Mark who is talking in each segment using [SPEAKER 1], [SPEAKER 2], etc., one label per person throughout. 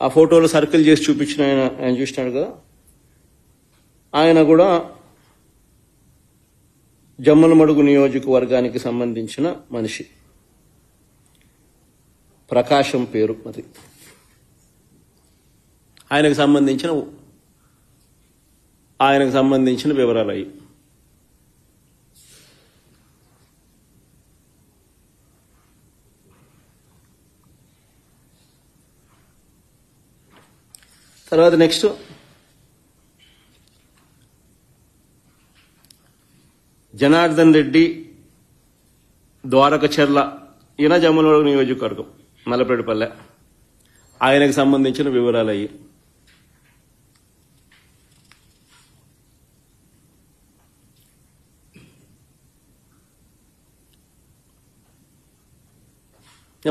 [SPEAKER 1] ఆ ఫోటోలు సర్కిల్ చేసి చూపించిన ఆయన చూసినాడు కదా, ఆయన కూడా జమ్మలమడుగు నియోజకవర్గానికి సంబంధించిన మనిషి. ప్రకాశం పేరు మరి. ఆయనకు సంబంధించిన వివరాలు అయ్యి. తర్వాత నెక్స్ట్ జనార్దన్ రెడ్డి ద్వారకచర్ల, ఈయన జమ్మలమడుగు నియోజకవర్గం నల్లపేటపల్లె. ఆయనకు సంబంధించిన వివరాలు అయ్యి.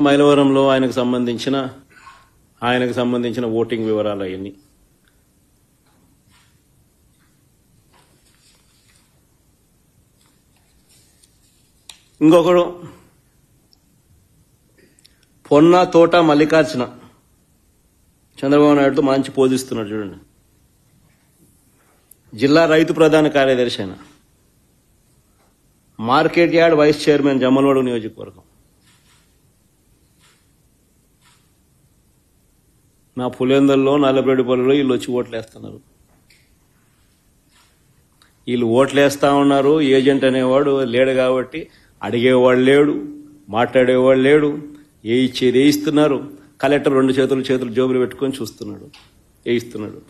[SPEAKER 1] మైలవరంలో ఆయనకు సంబంధించిన ఓటింగ్ వివరాలు అవన్నీ. ఇంకొకడు పొన్న తోట మల్లికార్జున, చంద్రబాబు నాయుడుతో మంచి పోజిస్తున్నాడు చూడండి. జిల్లా రైతు ప్రధాన కార్యదర్శి ఆయన. Market yard vice chairman Jammalamadugu నియోజకవర్గం. నా పులేందల్లో నల్లబెడిపల్లిలో వీళ్ళు వచ్చి ఓట్లేస్తున్నారు. వీళ్ళు ఓట్లేస్తా ఉన్నారు. ఏజెంట్ అనేవాడు లేడు కాబట్టి అడిగేవాడు లేడు, మాట్లాడేవాడు లేడు. ఏ ఇచ్చేది వేయిస్తున్నారు. కలెక్టర్ 2 చేతులు జోబులు పెట్టుకొని చూస్తున్నాడు, వేయిస్తున్నాడు.